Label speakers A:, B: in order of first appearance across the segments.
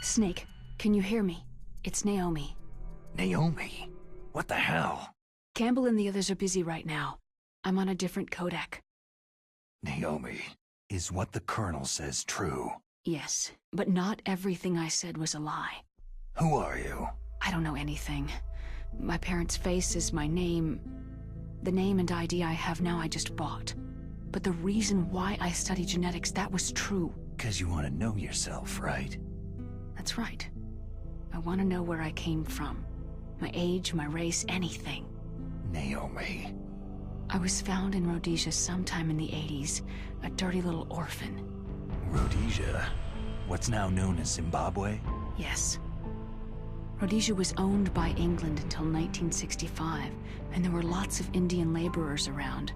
A: Snake, can you hear me? It's Naomi.
B: Naomi? What the hell?
A: Campbell and the others are busy right now. I'm on a different codec.
B: Naomi, is what the Colonel says true?
A: Yes, but not everything I said was a lie.
B: Who are you?
A: I don't know anything. My parents' faces, my name... The name and ID I have now I just bought. But the reason why I study genetics, that was true.
B: 'Cause you want to know yourself, right?
A: That's right. I want to know where I came from. My age, my race, anything.
B: Naomi.
A: I was found in Rhodesia sometime in the 80s, a dirty little orphan.
B: Rhodesia? What's now known as Zimbabwe?
A: Yes. Rhodesia was owned by England until 1965, and there were lots of Indian laborers around.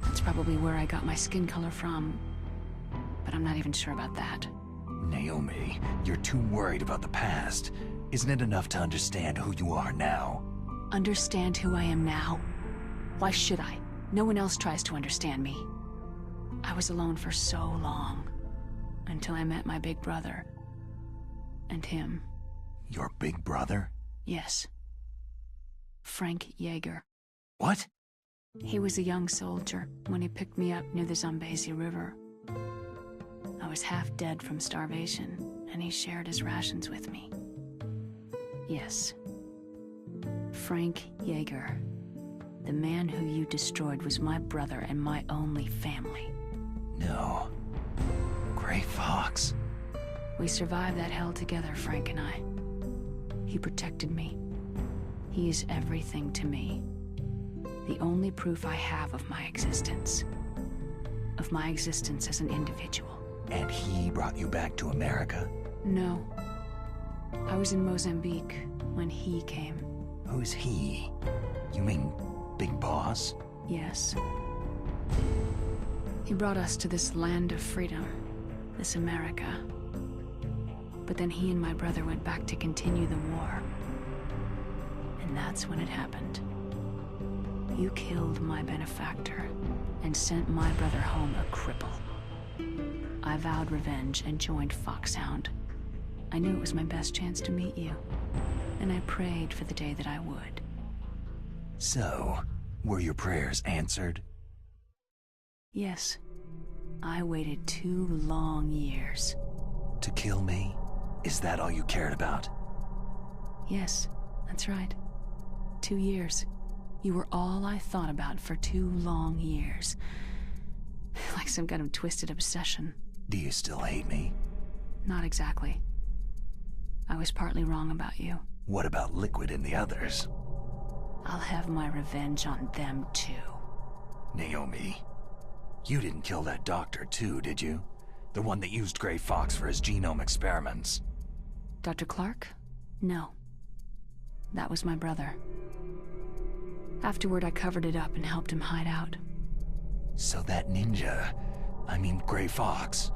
A: That's probably where I got my skin color from, but I'm not even sure about that.
B: Naomi, you're too worried about the past. Isn't it enough to understand who you are now?
A: Understand who I am now? Why should I? No one else tries to understand me. I was alone for so long, until I met my big brother. And him.
B: Your big brother?
A: Yes. Frank Yeager.
B: What?
A: He was a young soldier when he picked me up near the Zambezi River. I was half dead from starvation, and he shared his rations with me. Yes. Frank Yeager. The man who you destroyed was my brother and my only family.
B: No. Gray Fox.
A: We survived that hell together, Frank and I. He protected me. He is everything to me. The only proof I have of my existence. Of my existence as an individual.
B: And he brought you back to America?
A: No. I was in Mozambique when he came.
B: Who's he? You mean Big Boss?
A: Yes. He brought us to this land of freedom, this America. But then he and my brother went back to continue the war. And that's when it happened. You killed my benefactor and sent my brother home a cripple. I vowed revenge and joined Foxhound. I knew it was my best chance to meet you, and I prayed for the day that I would.
B: So, were your prayers answered?
A: Yes. I waited 2 long years.
B: To kill me? Is that all you cared about?
A: Yes, that's right. 2 years. You were all I thought about for 2 long years. Like some kind of twisted obsession.
B: Do you still hate me?
A: Not exactly. I was partly wrong about you.
B: What about Liquid and the others?
A: I'll have my revenge on them too.
B: Naomi, you didn't kill that doctor too, did you? The one that used Gray Fox for his genome experiments.
A: Dr. Clark? No. That was my brother. Afterward, I covered it up and helped him hide out.
B: So that ninja, I mean Gray Fox,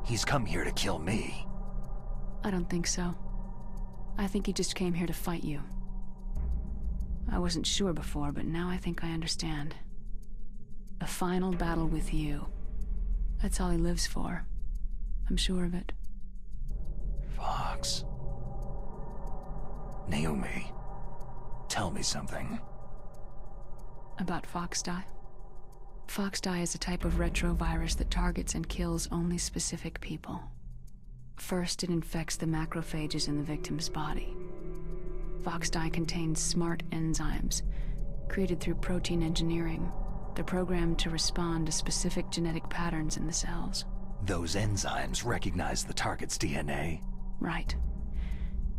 B: he's come here to kill me.
A: I don't think so. I think he just came here to fight you. wasn't sure before, but now I think I understand. A final battle with you. That's all he lives for. I'm sure of it.
B: Fox. Naomi, tell me something.
A: About Foxdie? Foxdie is a type of retrovirus that targets and kills only specific people. First, it infects the macrophages in the victim's body. Foxdie contains smart enzymes, created through protein engineering. They're programmed to respond to specific genetic patterns in the cells.
B: Those enzymes recognize the target's DNA?
A: Right.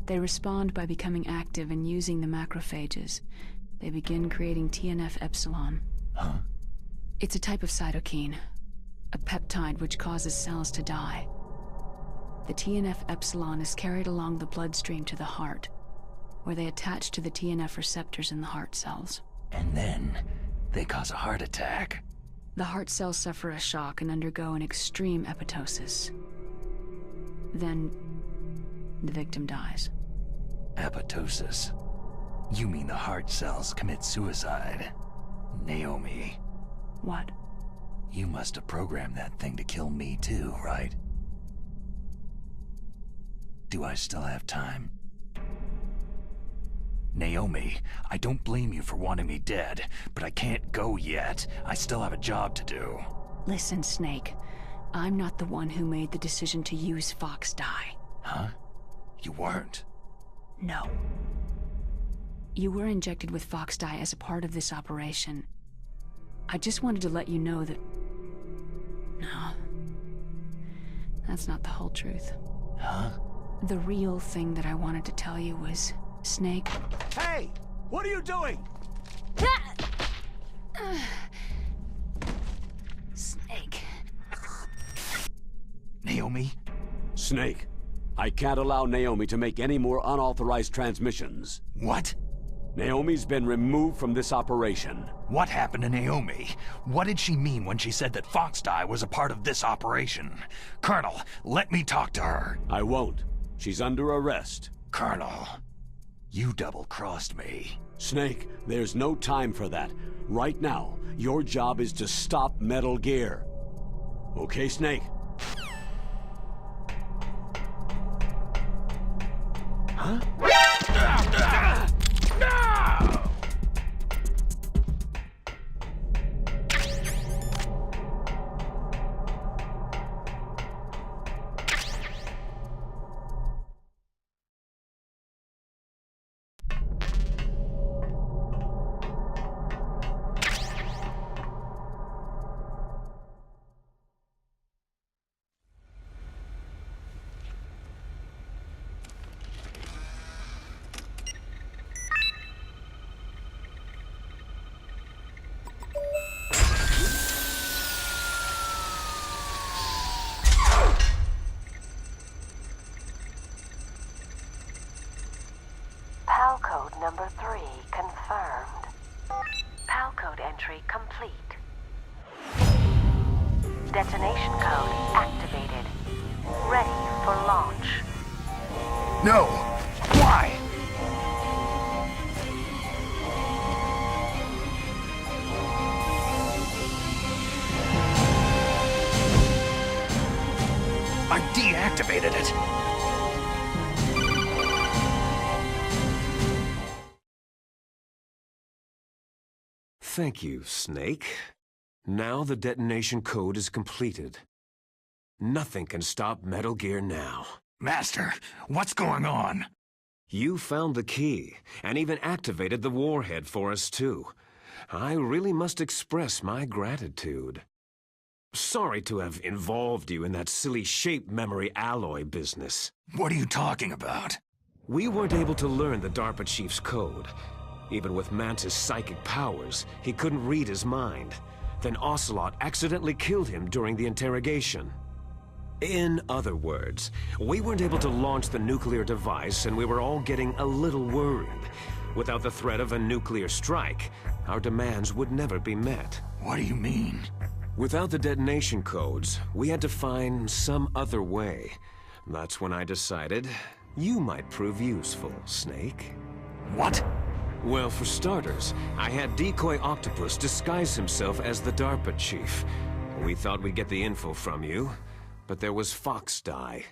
A: They respond by becoming active and using the macrophages. They begin creating TNF-epsilon.
B: Huh?
A: It's a type of cytokine, a peptide which causes cells to die. The TNF-epsilon is carried along the bloodstream to the heart, where they attach to the TNF receptors in the heart cells.
B: And then they cause a heart attack.
A: The heart cells suffer a shock and undergo an extreme apoptosis. Then the victim dies.
B: Apoptosis? You mean the heart cells commit suicide? Naomi.
A: What?
B: You must have programmed that thing to kill me too, right? Do I still have time? Naomi, I don't blame you for wanting me dead, but I can't go yet. I still have a job to do.
A: Listen, Snake. I'm not the one who made the decision to use Foxdie.
B: Huh? You weren't?
A: No. You were injected with Foxdie as a part of this operation. I just wanted to let you know that... No. That's not the whole truth.
B: Huh?
A: The real thing that I wanted to tell you was, Snake...
C: Hey! What are you doing?
A: Snake...
B: Naomi?
C: Snake, I can't allow Naomi to make any more unauthorized transmissions.
B: What?
C: Naomi's been removed from this operation.
B: What happened to Naomi? What did she mean when she said that Foxdie was a part of this operation? Colonel, let me talk to her.
C: I won't. She's under arrest.
B: Colonel, you double-crossed me.
C: Snake, there's no time for that. Right now, your job is to stop Metal Gear. Okay, Snake?
B: Huh?
D: PAL code number 3 confirmed. PAL code entry complete. Detonation code activated. Ready for launch.
B: No! Why? I deactivated it.
E: Thank you, Snake. Now the detonation code is completed. Nothing can stop Metal Gear now.
B: Master, what's going on?
E: You found the key, and even activated the warhead for us, too. I really must express my gratitude. Sorry to have involved you in that silly shape memory alloy business.
B: What are you talking about?
E: We weren't able to learn the DARPA chief's code. Even with Mantis' psychic powers, he couldn't read his mind. Then Ocelot accidentally killed him during the interrogation. In other words, we weren't able to launch the nuclear device, and we were all getting a little worried. Without the threat of a nuclear strike, our demands would never be met.
B: What do you mean?
E: Without the detonation codes, we had to find some other way. That's when I decided you might prove useful, Snake.
B: What?
E: Well, for starters, I had Decoy Octopus disguise himself as the DARPA chief. We thought we'd get the info from you, but there was Foxdie.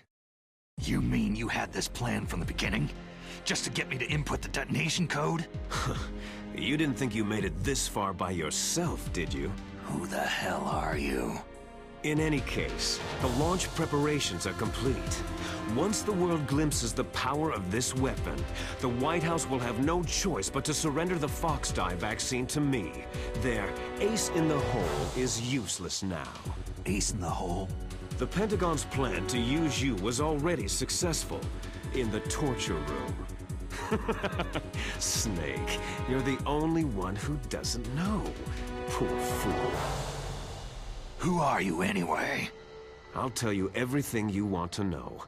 B: You mean you had this plan from the beginning? Just to get me to input the detonation code?
E: You didn't think you made it this far by yourself, did you?
B: Who the hell are you?
E: In any case, the launch preparations are complete. Once the world glimpses the power of this weapon, the White House will have no choice but to surrender the Foxdie vaccine to me. Their ace in the hole is useless now.
B: Ace in the hole?
E: The Pentagon's plan to use you was already successful in the torture room. Snake, you're the only one who doesn't know. Poor fool.
B: Who are you anyway?
E: I'll tell you everything you want to know.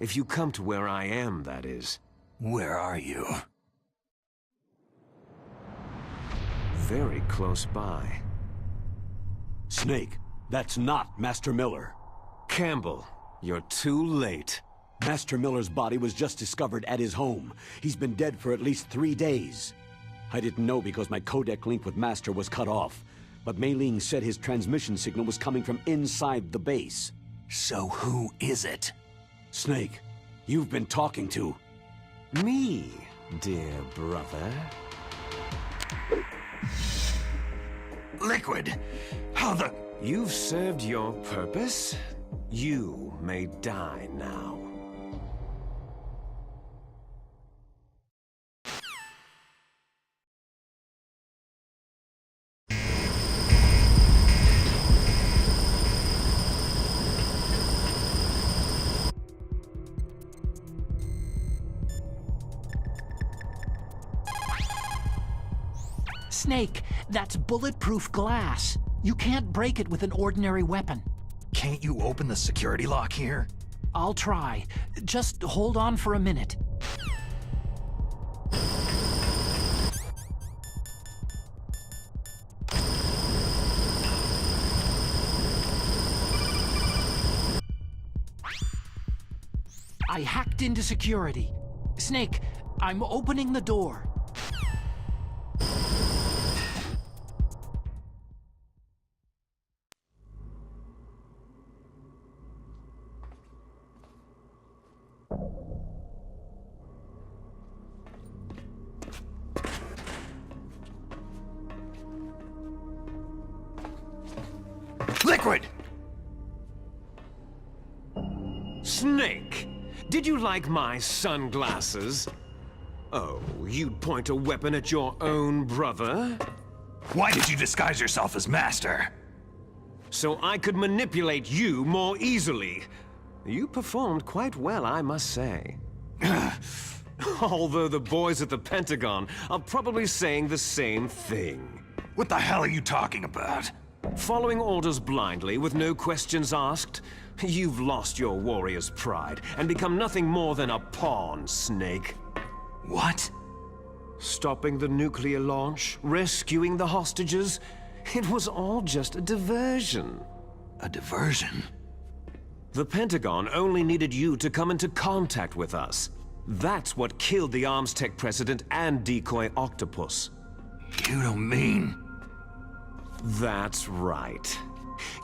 E: If you come to where I am, that is.
B: Where are you?
E: Very close by.
C: Snake, that's not Master Miller.
E: Campbell, you're too late.
C: Master Miller's body was just discovered at his home. He's been dead for at least 3 days. I didn't know because my codec link with Master was cut off, but Mei Ling said his transmission signal was coming from inside the base.
B: So who is it?
C: Snake, you've been talking to...
E: Me, dear brother.
B: Liquid! How the...
E: You've served your purpose. You may die now.
F: Snake, that's bulletproof glass. You can't break it with an ordinary weapon.
B: Can't you open the security lock here?
F: I'll try. Just hold on for a minute. I hacked into security. Snake, I'm opening the door.
B: Liquid!
E: Snake! Did you like my sunglasses? Oh, you'd point a weapon at your own brother?
B: Why did you disguise yourself as Master?
E: So I could manipulate you more easily. You performed quite well, I must say. Although the boys at the Pentagon are probably saying the same thing.
B: What the hell are you talking about?
E: Following orders blindly with no questions asked? You've lost your warrior's pride and become nothing more than a pawn, Snake.
B: What?
E: Stopping the nuclear launch, rescuing the hostages, it was all just a diversion.
B: A diversion?
E: The Pentagon only needed you to come into contact with us. That's what killed the Arms Tech president and Decoy Octopus.
B: You don't mean...
E: That's right.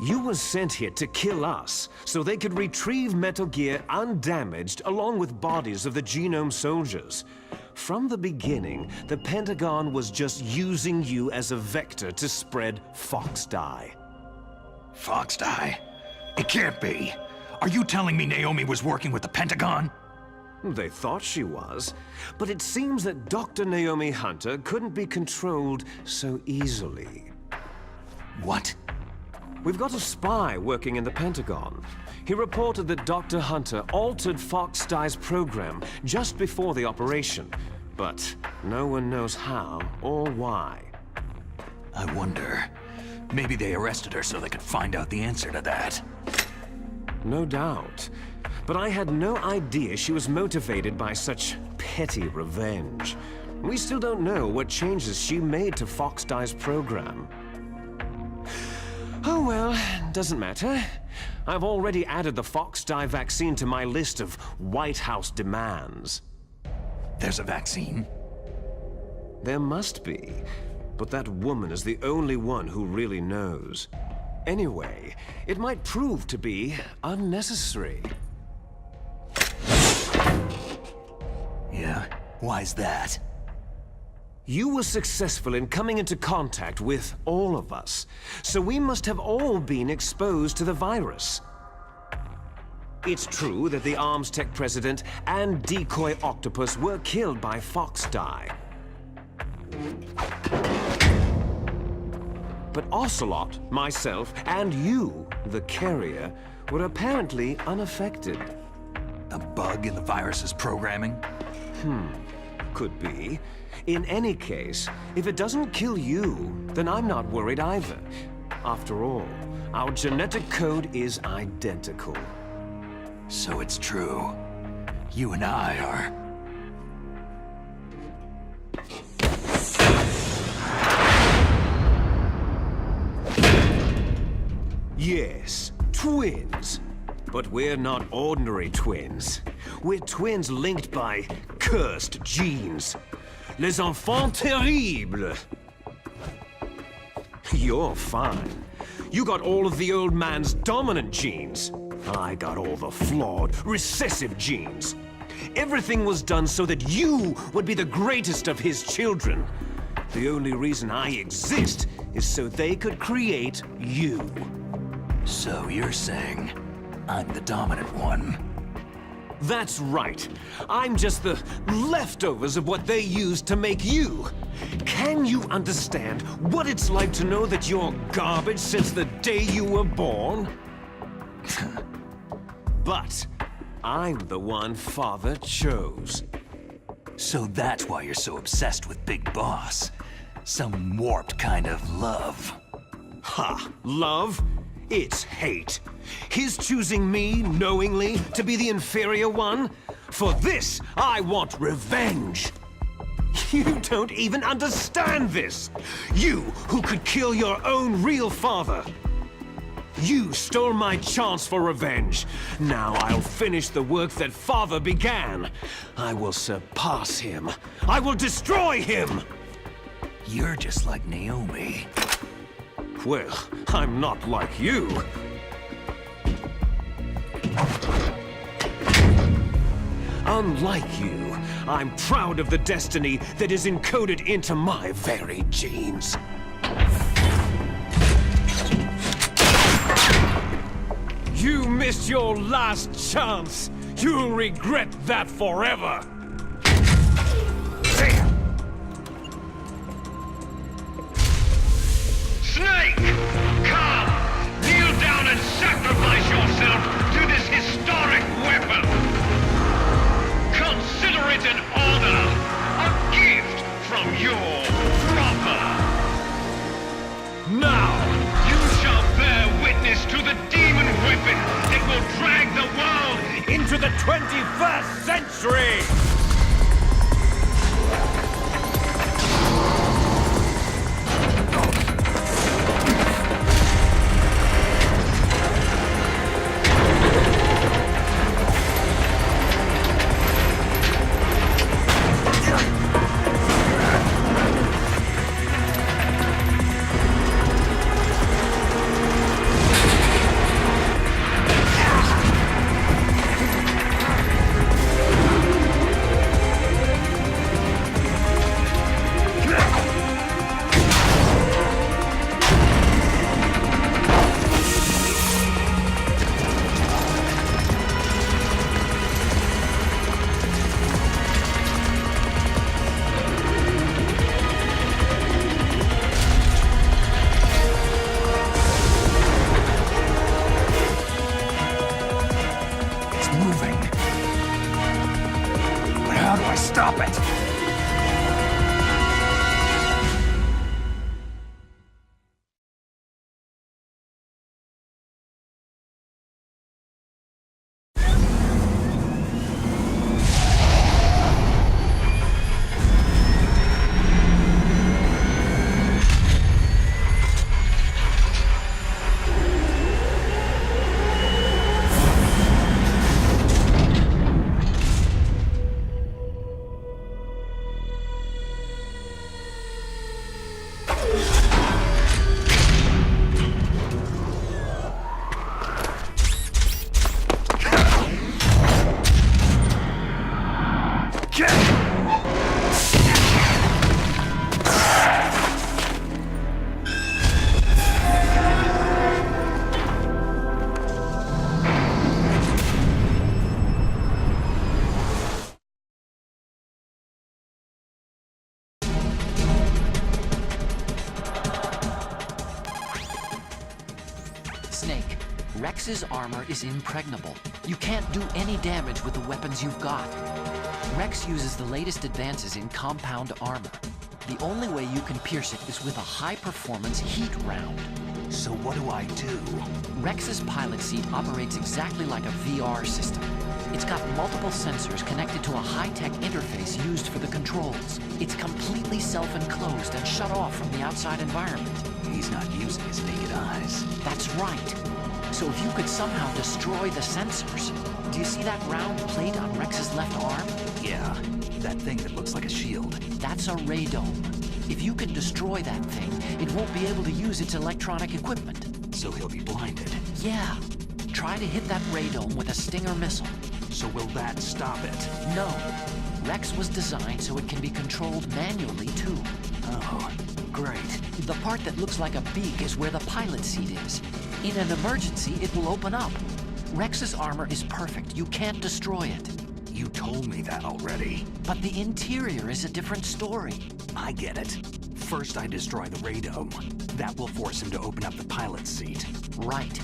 E: You were sent here to kill us, so they could retrieve Metal Gear undamaged along with bodies of the Genome soldiers. From the beginning, the Pentagon was just using you as a vector to spread Foxdie.
B: Foxdie? It can't be. Are you telling me Naomi was working with the Pentagon?
E: They thought she was, but it seems that Dr. Naomi Hunter couldn't be controlled so easily.
B: What?
E: We've got a spy working in the Pentagon. He reported that Dr. Hunter altered Foxdie's program just before the operation, but no one knows how or why.
B: I wonder. Maybe they arrested her so they could find out the answer to that.
E: No doubt. But I had no idea she was motivated by such petty revenge. We still don't know what changes she made to Foxdie's program. Oh well, doesn't matter. I've already added the Foxdie vaccine to my list of White House demands.
B: There's a vaccine?
E: There must be. But that woman is the only one who really knows. Anyway, it might prove to be unnecessary.
B: Yeah? Why's that?
E: You were successful in coming into contact with all of us, so we must have all been exposed to the virus. It's true that the Arms Tech president and decoy octopus were killed by Fox Die. But Ocelot, myself, and you, the carrier, were apparently unaffected.
B: A bug in the virus's programming?
E: Could be. In any case, if it doesn't kill you, then I'm not worried either. After all, our genetic code is identical.
B: So it's true. You and I are...
E: Yes, twins. But we're not ordinary twins. We're twins linked by cursed genes. Les enfants terribles. You're fine. You got all of the old man's dominant genes. I got all the flawed, recessive genes. Everything was done so that you would be the greatest of his children. The only reason I exist is so they could create you.
B: So you're saying I'm the dominant one?
E: That's right. I'm just the leftovers of what they used to make you. Can you understand what it's like to know that you're garbage since the day you were born? But I'm the one Father chose.
B: So that's why you're so obsessed with Big Boss. Some warped kind of love.
E: Ha! Love? It's hate. His choosing me, knowingly, to be the inferior one? For this, I want revenge. You don't even understand this. You, who could kill your own real father. You stole my chance for revenge. Now I'll finish the work that Father began. I will surpass him. I will destroy him!
B: You're just like Naomi.
E: Well, I'm not like you. Unlike you, I'm proud of the destiny that is encoded into my very genes. You missed your last chance. You'll regret that forever.
G: Snake! Come! Kneel down and sacrifice yourself to this historic weapon! Consider it an honor! A gift from your brother!
E: Now!
G: You shall bear witness to the demon weapon that will drag the world
E: Into the 21st century!
F: Rex's armor is impregnable. You can't do any damage with the weapons you've got. Rex uses the latest advances in compound armor. The only way you can pierce it is with a high-performance heat round.
B: So what do I do?
F: Rex's pilot seat operates exactly like a VR system. It's got multiple sensors connected to a high-tech interface used for the controls. It's completely self-enclosed and shut off from the outside environment.
B: He's not using his naked eyes.
F: That's right. So if you could somehow destroy the sensors... Do you see that round plate on Rex's left arm?
B: Yeah, that thing that looks like a shield.
F: That's a radome. If you can destroy that thing, it won't be able to use its electronic equipment.
B: So he'll be blinded.
F: Yeah. Try to hit that radome with a Stinger missile.
B: So will that stop it?
F: No. Rex was designed so it can be controlled manually, too.
B: Oh, great.
F: The part that looks like a beak is where the pilot seat is. In an emergency, it will open up. Rex's armor is perfect. You can't destroy it.
B: You told me that already.
F: But the interior is a different story.
B: I get it. First I destroy the radome. That will force him to open up the pilot's seat.
F: Right.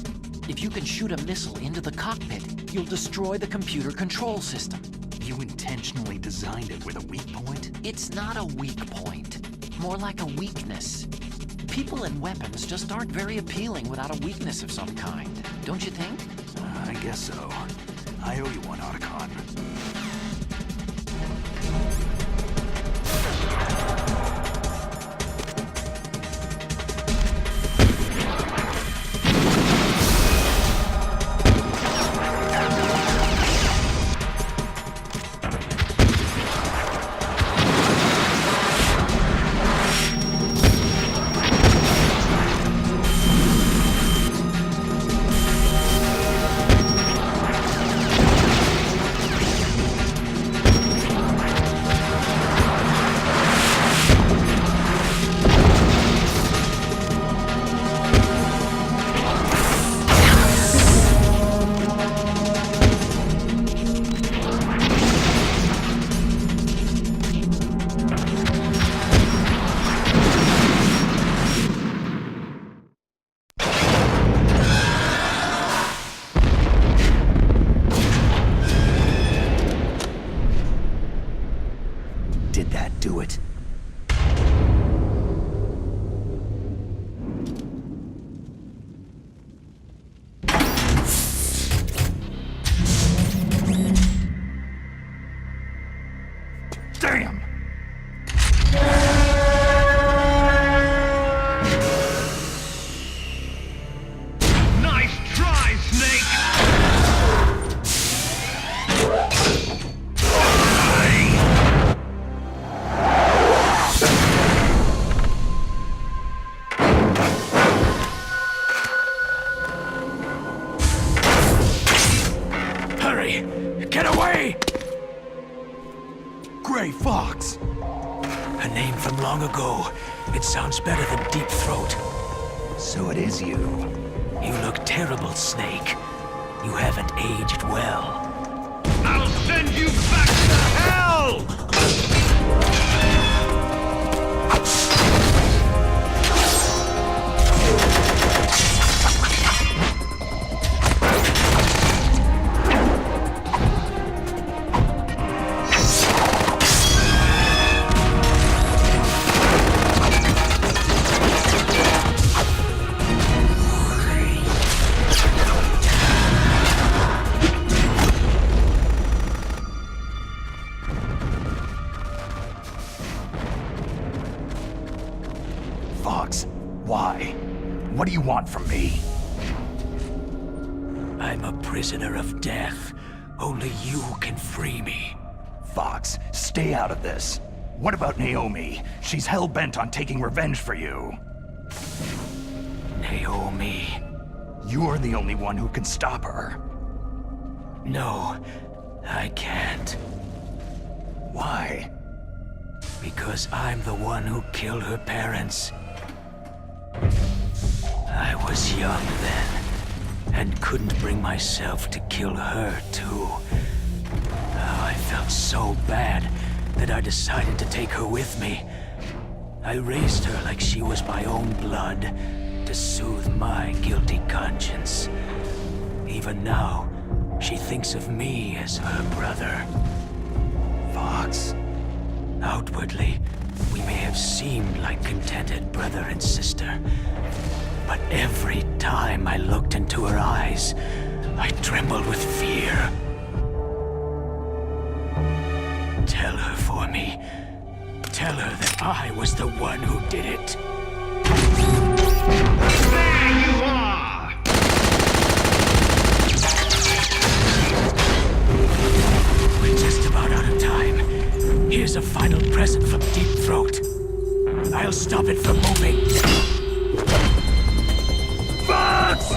F: If you can shoot a missile into the cockpit, you'll destroy the computer control system.
B: You intentionally designed it with a weak point?
F: It's not a weak point. More like a weakness. People and weapons just aren't very appealing without a weakness of some kind. Don't you think?
B: I guess so. I owe you one, Otacon. Did that do it? Damn!
G: Nice try, Snake!
B: Hurry! Get away! Gray Fox!
H: A name from long ago. It sounds better than Deep Throat.
B: So it is you.
H: You look terrible, Snake. You haven't aged well.
G: I'll send you back to hell!
B: Fox, why? What do you want from me?
H: I'm a prisoner of death. Only you can free me.
B: Fox, stay out of this. What about Naomi? She's hell-bent on taking revenge for you.
H: Naomi.
B: You're the only one who can stop her.
H: No, I can't.
B: Why?
H: Because I'm the one who killed her parents. I was young then, and couldn't bring myself to kill her, too. Oh, I felt so bad that I decided to take her with me. I raised her like she was my own blood, to soothe my guilty conscience. Even now, she thinks of me as her brother.
B: Fox.
H: Outwardly, we may have seemed like contented brother and sister. But every time I looked into her eyes, I trembled with fear. Tell her for me. Tell her that I was the one who did it.
G: There you are!
H: We're just about out of time. Here's a final present from Deep Throat. I'll stop it from moving.
G: Fox!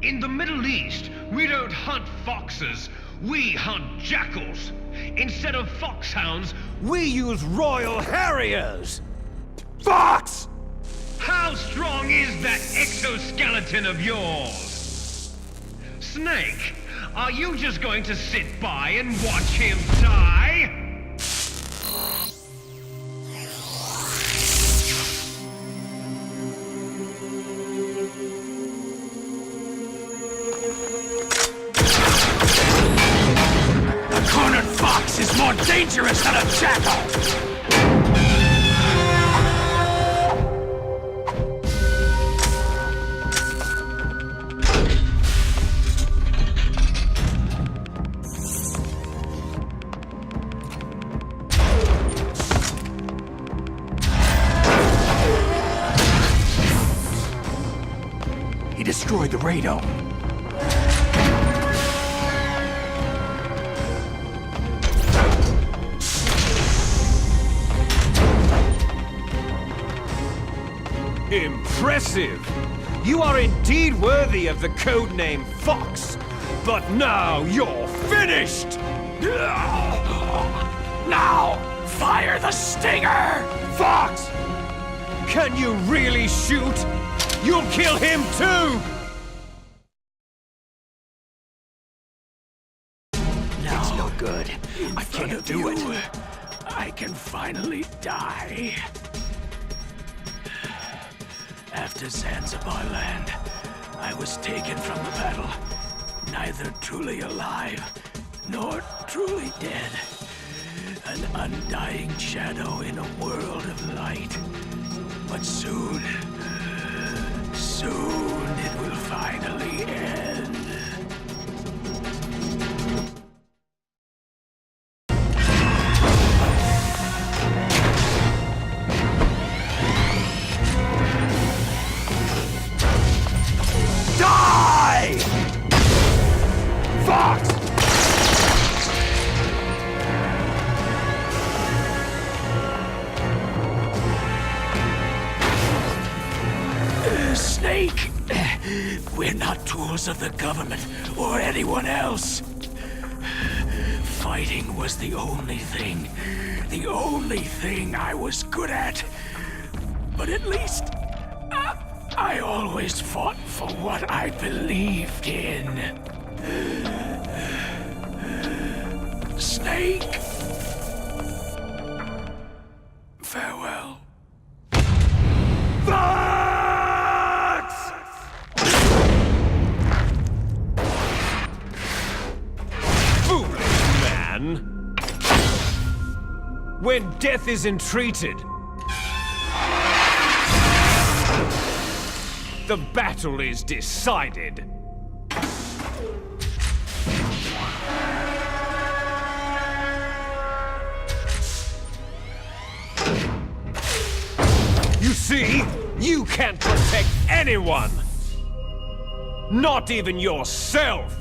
G: In the Middle East, we don't hunt foxes, we hunt jackals. Instead of foxhounds,
E: We use Royal Harriers! Fox!
G: how strong is that exoskeleton of yours? Snake, are you just going to sit by and watch him die?
H: A cornered fox is more dangerous than a jackal!
B: He destroyed the radome.
E: Impressive! You are indeed worthy of the codename Fox. But now you're finished!
H: Now, fire the stinger!
E: Fox! Can you really shoot? You'll kill him too!
H: It's
B: no good. I
H: front
B: can't
H: of
B: do
H: you,
B: it.
H: I can finally die. After Zanzibar land, I was taken from the battle, neither truly alive nor truly dead. An undying shadow in a world of light. But soon it will finally end.
E: Die! Fox!
H: Snake! We're not tools of the government or anyone else. Fighting was the only thing I was good at. But at least, I always fought for what I believed in. Snake! Farewell.
E: When death is entreated, The battle is decided. You see, you can't protect anyone! Not even yourself!